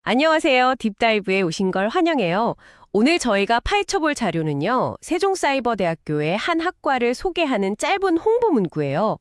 안녕하세요. 딥다이브에 오신 걸 환영해요. 오늘 저희가 파헤쳐볼 자료는요, 세종사이버대학교의 한 학과를 소개하는 짧은 홍보 문구예요.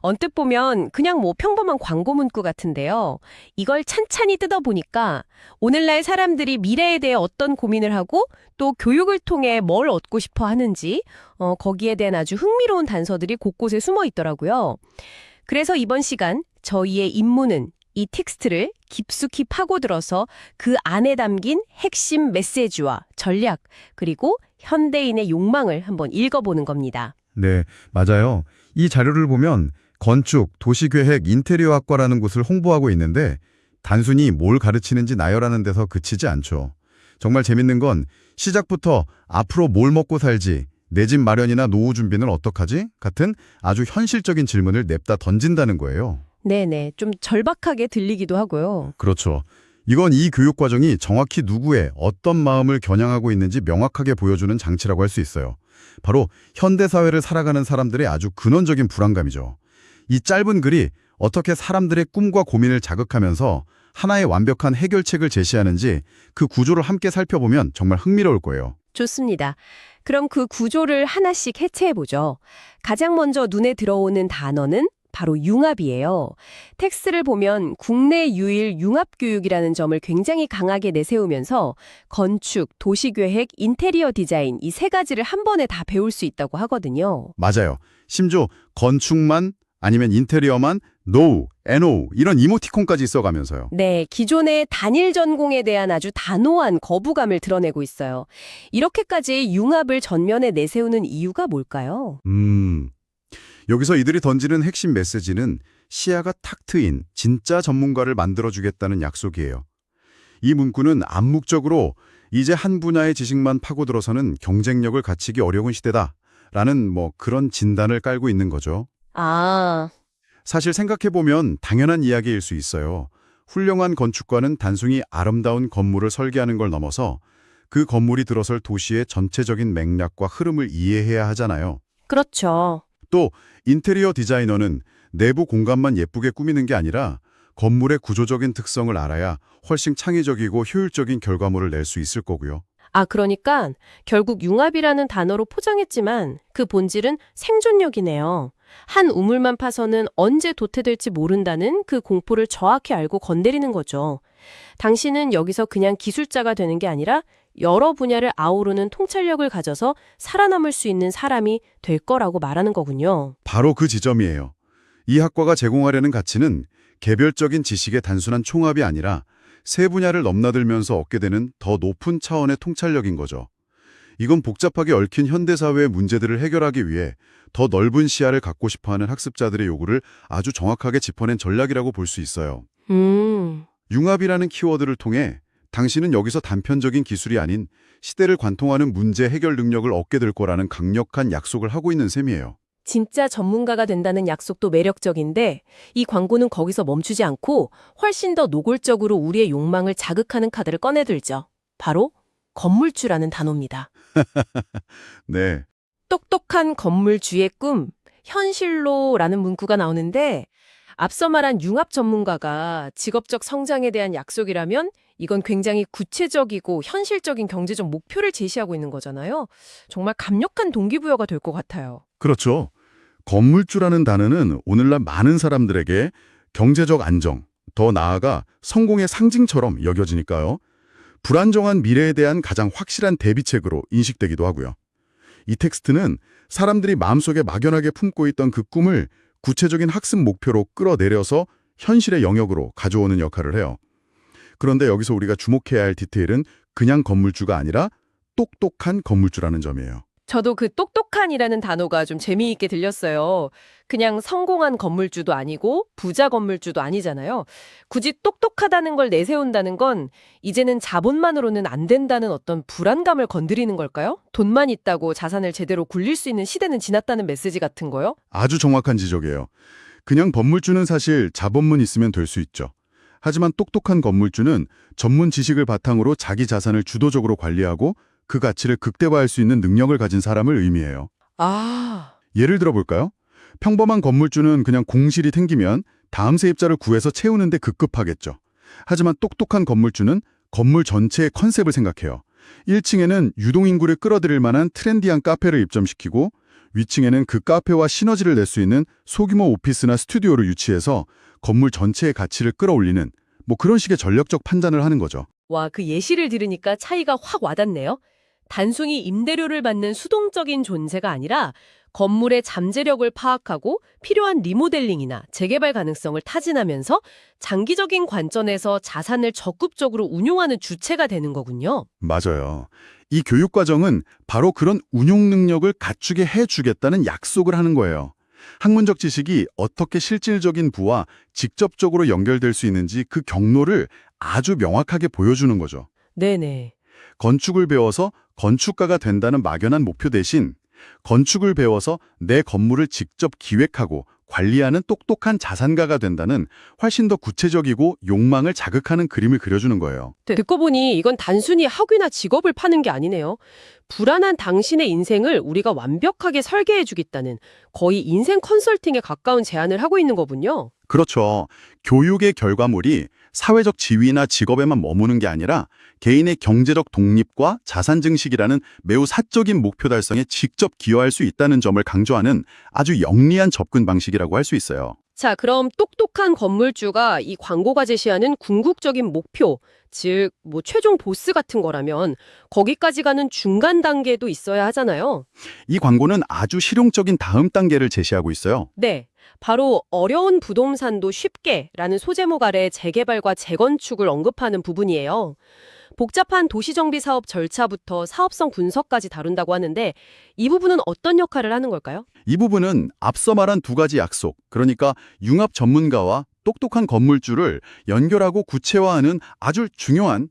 언뜻 보면 그냥 평범한 광고 문구 같은데요. 이걸 찬찬히 뜯어보니까 오늘날 사람들이 미래에 대해 어떤 고민을 하고 또 교육을 통해 뭘 얻고 싶어 하는지, 거기에 대한 아주 흥미로운 단서들이 곳곳에 숨어 있더라고요. 그래서 이번 시간 저희의 임무는 이 텍스트를 깊숙이 파고들어서 그 안에 담긴 핵심 메시지와 전략, 그리고 현대인의 욕망을 한번 읽어보는 겁니다. 네, 맞아요. 이 자료를 보면 건축, 도시계획, 인테리어학과라는 곳을 홍보하고 있는데 단순히 뭘 가르치는지 나열하는 데서 그치지 않죠. 정말 재밌는 건 시작부터 앞으로 뭘 먹고 살지, 내 집 마련이나 노후 준비는 어떡하지? 같은 아주 현실적인 질문을 냅다 던진다는 거예요. 네네, 좀 절박하게 들리기도 하고요. 그렇죠. 이건 이 교육 과정이 정확히 누구의 어떤 마음을 겨냥하고 있는지 명확하게 보여주는 장치라고 할 수 있어요. 바로 현대사회를 살아가는 사람들의 아주 근원적인 불안감이죠. 이 짧은 글이 어떻게 사람들의 꿈과 고민을 자극하면서 하나의 완벽한 해결책을 제시하는지 그 구조를 함께 살펴보면 정말 흥미로울 거예요. 좋습니다. 그럼 그 구조를 하나씩 해체해보죠. 가장 먼저 눈에 들어오는 단어는 바로 융합이에요. 텍스트를 보면 국내 유일 융합교육이라는 점을 굉장히 강하게 내세우면서 건축, 도시계획, 인테리어 디자인 이 세 가지를 한 번에 다 배울 수 있다고 하거든요. 맞아요. 심지어 건축만 아니면 인테리어만 노우, NO 이런 이모티콘까지 써가면서요. 네, 기존의 단일 전공에 대한 아주 단호한 거부감을 드러내고 있어요. 이렇게까지 융합을 전면에 내세우는 이유가 뭘까요? 여기서 이들이 던지는 핵심 메시지는 시야가 탁 트인 진짜 전문가를 만들어주겠다는 약속이에요. 이 문구는 암묵적으로 이제 한 분야의 지식만 파고들어서는 경쟁력을 갖추기 어려운 시대다라는 그런 진단을 깔고 있는 거죠. 아, 사실 생각해보면 당연한 이야기일 수 있어요. 훌륭한 건축가는 단순히 아름다운 건물을 설계하는 걸 넘어서 그 건물이 들어설 도시의 전체적인 맥락과 흐름을 이해해야 하잖아요. 그렇죠. 또 인테리어 디자이너는 내부 공간만 예쁘게 꾸미는 게 아니라 건물의 구조적인 특성을 알아야 훨씬 창의적이고 효율적인 결과물을 낼 수 있을 거고요. 아, 그러니까 결국 융합이라는 단어로 포장했지만 그 본질은 생존력이네요. 한 우물만 파서는 언제 도태될지 모른다는 그 공포를 정확히 알고 건드리는 거죠. 당신은 여기서 그냥 기술자가 되는 게 아니라 여러 분야를 아우르는 통찰력을 가져서 살아남을 수 있는 사람이 될 거라고 말하는 거군요. 바로 그 지점이에요. 이 학과가 제공하려는 가치는 개별적인 지식의 단순한 총합이 아니라 세 분야를 넘나들면서 얻게 되는 더 높은 차원의 통찰력인 거죠. 이건 복잡하게 얽힌 현대사회의 문제들을 해결하기 위해 더 넓은 시야를 갖고 싶어하는 학습자들의 요구를 아주 정확하게 짚어낸 전략이라고 볼 수 있어요. 융합이라는 키워드를 통해 당신은 여기서 단편적인 기술이 아닌 시대를 관통하는 문제 해결 능력을 얻게 될 거라는 강력한 약속을 하고 있는 셈이에요. 진짜 전문가가 된다는 약속도 매력적인데 이 광고는 거기서 멈추지 않고 훨씬 더 노골적으로 우리의 욕망을 자극하는 카드를 꺼내들죠. 바로 건물주라는 단어입니다. 네, 똑똑한 건물주의 꿈, 현실로라는 문구가 나오는데 앞서 말한 융합 전문가가 직업적 성장에 대한 약속이라면 이건 굉장히 구체적이고 현실적인 경제적 목표를 제시하고 있는 거잖아요. 정말 강력한 동기부여가 될 것 같아요. 그렇죠. 건물주라는 단어는 오늘날 많은 사람들에게 경제적 안정, 더 나아가 성공의 상징처럼 여겨지니까요. 불안정한 미래에 대한 가장 확실한 대비책으로 인식되기도 하고요. 이 텍스트는 사람들이 마음속에 막연하게 품고 있던 그 꿈을 구체적인 학습 목표로 끌어내려서 현실의 영역으로 가져오는 역할을 해요. 그런데 여기서 우리가 주목해야 할 디테일은 그냥 건물주가 아니라 똑똑한 건물주라는 점이에요. 저도 그 똑똑한이라는 단어가 좀 재미있게 들렸어요. 그냥 성공한 건물주도 아니고 부자 건물주도 아니잖아요. 굳이 똑똑하다는 걸 내세운다는 건 이제는 자본만으로는 안 된다는 어떤 불안감을 건드리는 걸까요? 돈만 있다고 자산을 제대로 굴릴 수 있는 시대는 지났다는 메시지 같은 거요? 아주 정확한 지적이에요. 그냥 건물주는 사실 자본만 있으면 될 수 있죠. 하지만 똑똑한 건물주는 전문 지식을 바탕으로 자기 자산을 주도적으로 관리하고 그 가치를 극대화할 수 있는 능력을 가진 사람을 의미해요. 아, 예를 들어볼까요? 평범한 건물주는 그냥 공실이 생기면 다음 세입자를 구해서 채우는데 급급하겠죠. 하지만 똑똑한 건물주는 건물 전체의 컨셉을 생각해요. 1층에는 유동인구를 끌어들일 만한 트렌디한 카페를 입점시키고 위층에는 그 카페와 시너지를 낼 수 있는 소규모 오피스나 스튜디오를 유치해서 건물 전체의 가치를 끌어올리는 그런 식의 전략적 판단을 하는 거죠. 와, 그 예시를 들으니까 차이가 확 와닿네요. 단순히 임대료를 받는 수동적인 존재가 아니라 건물의 잠재력을 파악하고 필요한 리모델링이나 재개발 가능성을 타진하면서 장기적인 관점에서 자산을 적극적으로 운용하는 주체가 되는 거군요. 맞아요. 이 교육 과정은 바로 그런 운용 능력을 갖추게 해주겠다는 약속을 하는 거예요. 학문적 지식이 어떻게 실질적인 부와 직접적으로 연결될 수 있는지 그 경로를 아주 명확하게 보여주는 거죠. 네네. 건축을 배워서 건축가가 된다는 막연한 목표 대신 건축을 배워서 내 건물을 직접 기획하고 관리하는 똑똑한 자산가가 된다는 훨씬 더 구체적이고 욕망을 자극하는 그림을 그려주는 거예요. 듣고 보니 이건 단순히 학위나 직업을 파는 게 아니네요. 불안한 당신의 인생을 우리가 완벽하게 설계해 주겠다는 거의 인생 컨설팅에 가까운 제안을 하고 있는 거군요. 그렇죠. 교육의 결과물이 사회적 지위나 직업에만 머무는 게 아니라 개인의 경제적 독립과 자산 증식이라는 매우 사적인 목표 달성에 직접 기여할 수 있다는 점을 강조하는 아주 영리한 접근 방식이라고 할 수 있어요. 자, 그럼 똑똑한 건물주가 이 광고가 제시하는 궁극적인 목표, 즉, 최종 보스 같은 거라면 거기까지 가는 중간 단계도 있어야 하잖아요. 이 광고는 아주 실용적인 다음 단계를 제시하고 있어요. 네, 바로 어려운 부동산도 쉽게라는 소제목 아래 재개발과 재건축을 언급하는 부분이에요. 복잡한 도시정비 사업 절차부터 사업성 분석까지 다룬다고 하는데 이 부분은 어떤 역할을 하는 걸까요? 이 부분은 앞서 말한 두 가지 약속, 그러니까 융합 전문가와 똑똑한 건물주를 연결하고 구체화하는 아주 중요한,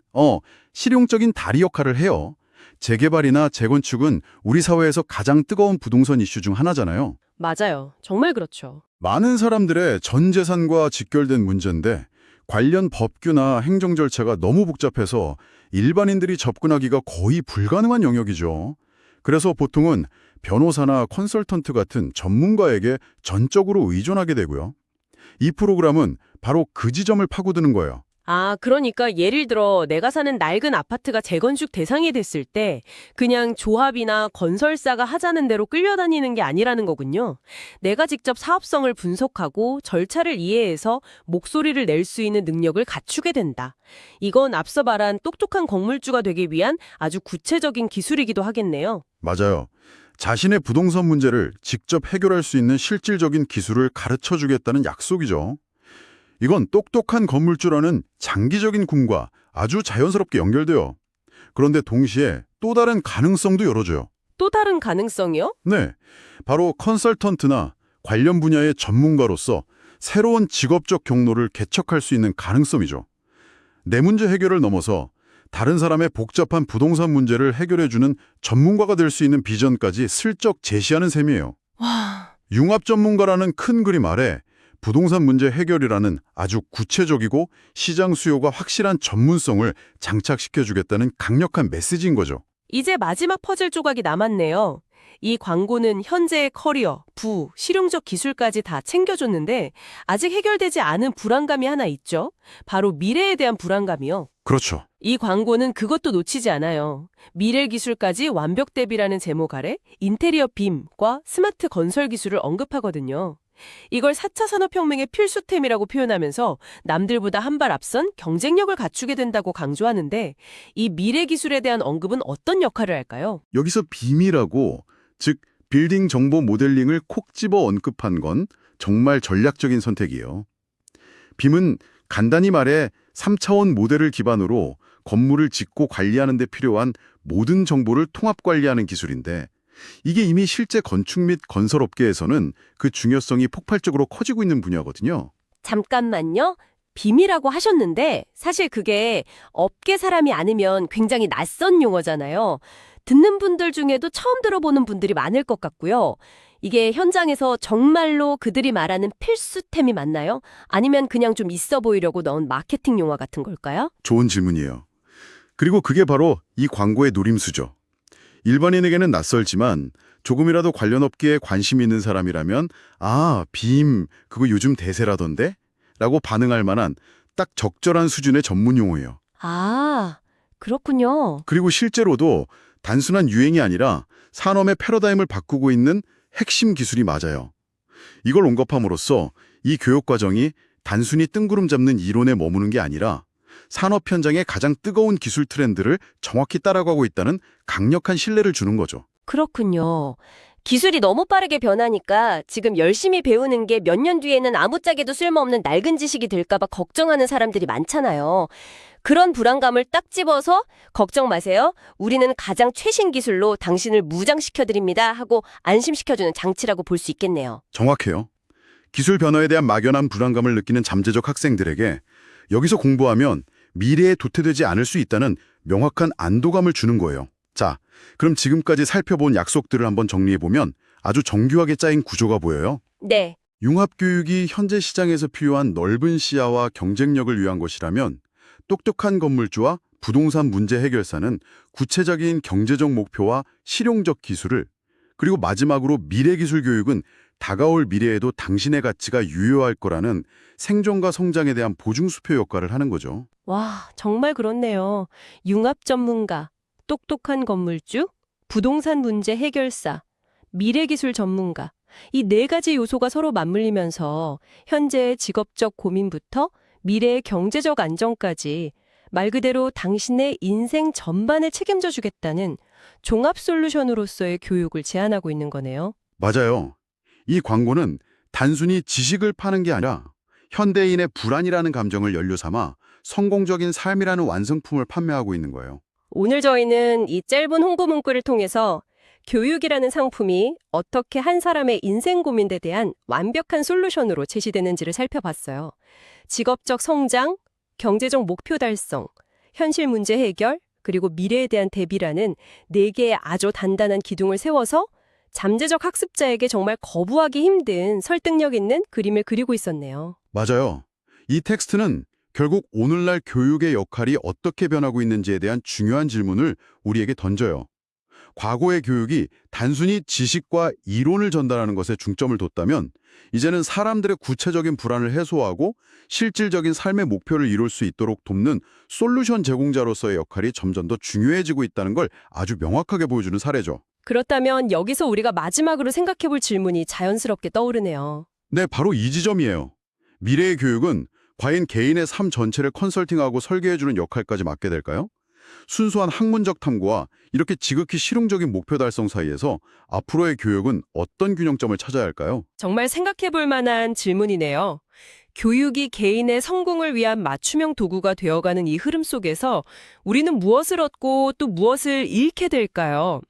실용적인 다리 역할을 해요. 재개발이나 재건축은 우리 사회에서 가장 뜨거운 부동산 이슈 중 하나잖아요. 맞아요. 정말 그렇죠. 많은 사람들의 전 재산과 직결된 문제인데 관련 법규나 행정 절차가 너무 복잡해서 일반인들이 접근하기가 거의 불가능한 영역이죠. 그래서 보통은 변호사나 컨설턴트 같은 전문가에게 전적으로 의존하게 되고요. 이 프로그램은 바로 그 지점을 파고드는 거예요. 아, 그러니까 예를 들어 내가 사는 낡은 아파트가 재건축 대상이 됐을 때 그냥 조합이나 건설사가 하자는 대로 끌려다니는 게 아니라는 거군요. 내가 직접 사업성을 분석하고 절차를 이해해서 목소리를 낼 수 있는 능력을 갖추게 된다. 이건 앞서 말한 똑똑한 건물주가 되기 위한 아주 구체적인 기술이기도 하겠네요. 맞아요. 자신의 부동산 문제를 직접 해결할 수 있는 실질적인 기술을 가르쳐주겠다는 약속이죠. 이건 똑똑한 건물주라는 장기적인 꿈과 아주 자연스럽게 연결돼요. 그런데 동시에 또 다른 가능성도 열어줘요. 또 다른 가능성이요? 네, 바로 컨설턴트나 관련 분야의 전문가로서 새로운 직업적 경로를 개척할 수 있는 가능성이죠. 내 문제 해결을 넘어서 다른 사람의 복잡한 부동산 문제를 해결해주는 전문가가 될 수 있는 비전까지 슬쩍 제시하는 셈이에요. 와, 융합 전문가라는 큰 그림 아래 부동산 문제 해결이라는 아주 구체적이고 시장 수요가 확실한 전문성을 장착시켜주겠다는 강력한 메시지인 거죠. 이제 마지막 퍼즐 조각이 남았네요. 이 광고는 현재의 커리어, 부, 실용적 기술까지 다 챙겨줬는데 아직 해결되지 않은 불안감이 하나 있죠. 바로 미래에 대한 불안감이요. 그렇죠. 이 광고는 그것도 놓치지 않아요. 미래 기술까지 완벽 대비라는 제목 아래 인테리어 빔과 스마트 건설 기술을 언급하거든요. 이걸 4차 산업혁명의 필수템이라고 표현하면서 남들보다 한 발 앞선 경쟁력을 갖추게 된다고 강조하는데 이 미래 기술에 대한 언급은 어떤 역할을 할까요? 여기서 빔이라고, 즉 빌딩 정보 모델링을 콕 집어 언급한 건 정말 전략적인 선택이에요. 빔은 간단히 말해 3차원 모델을 기반으로 건물을 짓고 관리하는 데 필요한 모든 정보를 통합 관리하는 기술인데 이게 이미 실제 건축 및 건설업계에서는 그 중요성이 폭발적으로 커지고 있는 분야거든요. 잠깐만요. 빔이라고 하셨는데 사실 그게 업계 사람이 아니면 굉장히 낯선 용어잖아요. 듣는 분들 중에도 처음 들어보는 분들이 많을 것 같고요. 이게 현장에서 정말로 그들이 말하는 필수템이 맞나요? 아니면 그냥 좀 있어 보이려고 넣은 마케팅 용어 같은 걸까요? 좋은 질문이에요. 그리고 그게 바로 이 광고의 노림수죠. 일반인에게는 낯설지만 조금이라도 관련 업계에 관심이 있는 사람이라면 아, 빔, 그거 요즘 대세라던데? 라고 반응할 만한 딱 적절한 수준의 전문 용어예요. 아, 그렇군요. 그리고 실제로도 단순한 유행이 아니라 산업의 패러다임을 바꾸고 있는 핵심 기술이 맞아요. 이걸 언급함으로써 이 교육 과정이 단순히 뜬구름 잡는 이론에 머무는 게 아니라 산업 현장의 가장 뜨거운 기술 트렌드를 정확히 따라가고 있다는 강력한 신뢰를 주는 거죠. 그렇군요. 기술이 너무 빠르게 변하니까 지금 열심히 배우는 게 몇 년 뒤에는 아무짝에도 쓸모없는 낡은 지식이 될까봐 걱정하는 사람들이 많잖아요. 그런 불안감을 딱 집어서 걱정 마세요. 우리는 가장 최신 기술로 당신을 무장시켜드립니다 하고 안심시켜주는 장치라고 볼 수 있겠네요. 정확해요. 기술 변화에 대한 막연한 불안감을 느끼는 잠재적 학생들에게 여기서 공부하면 미래에 도태되지 않을 수 있다는 명확한 안도감을 주는 거예요. 자, 그럼 지금까지 살펴본 약속들을 한번 정리해보면 아주 정교하게 짜인 구조가 보여요. 네. 융합교육이 현재 시장에서 필요한 넓은 시야와 경쟁력을 위한 것이라면 똑똑한 건물주와 부동산 문제 해결사는 구체적인 경제적 목표와 실용적 기술을, 그리고 마지막으로 미래기술 교육은 다가올 미래에도 당신의 가치가 유효할 거라는 생존과 성장에 대한 보증수표 역할을 하는 거죠. 와, 정말 그렇네요. 융합 전문가, 똑똑한 건물주, 부동산 문제 해결사, 미래기술 전문가. 이 네 가지 요소가 서로 맞물리면서 현재의 직업적 고민부터 미래의 경제적 안정까지 말 그대로 당신의 인생 전반을 책임져 주겠다는 종합 솔루션으로서의 교육을 제안하고 있는 거네요. 맞아요. 이 광고는 단순히 지식을 파는 게 아니라 현대인의 불안이라는 감정을 연료 삼아 성공적인 삶이라는 완성품을 판매하고 있는 거예요. 오늘 저희는 이 짧은 홍보 문구를 통해서 교육이라는 상품이 어떻게 한 사람의 인생 고민에 대한 완벽한 솔루션으로 제시되는지를 살펴봤어요. 직업적 성장, 경제적 목표 달성, 현실 문제 해결, 그리고 미래에 대한 대비라는 네 개의 아주 단단한 기둥을 세워서 잠재적 학습자에게 정말 거부하기 힘든 설득력 있는 그림을 그리고 있었네요. 맞아요. 이 텍스트는 결국 오늘날 교육의 역할이 어떻게 변하고 있는지에 대한 중요한 질문을 우리에게 던져요. 과거의 교육이 단순히 지식과 이론을 전달하는 것에 중점을 뒀다면 이제는 사람들의 구체적인 불안을 해소하고 실질적인 삶의 목표를 이룰 수 있도록 돕는 솔루션 제공자로서의 역할이 점점 더 중요해지고 있다는 걸 아주 명확하게 보여주는 사례죠. 그렇다면 여기서 우리가 마지막으로 생각해 볼 질문이 자연스럽게 떠오르네요. 네, 바로 이 지점이에요. 미래의 교육은 과연 개인의 삶 전체를 컨설팅하고 설계해주는 역할까지 맡게 될까요? 순수한 학문적 탐구와 이렇게 지극히 실용적인 목표 달성 사이에서 앞으로의 교육은 어떤 균형점을 찾아야 할까요? 정말 생각해 볼 만한 질문이네요. 교육이 개인의 성공을 위한 맞춤형 도구가 되어가는 이 흐름 속에서 우리는 무엇을 얻고 또 무엇을 잃게 될까요?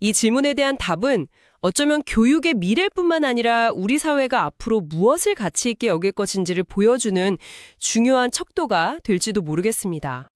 이 질문에 대한 답은 어쩌면 교육의 미래뿐만 아니라 우리 사회가 앞으로 무엇을 가치 있게 여길 것인지를 보여주는 중요한 척도가 될지도 모르겠습니다.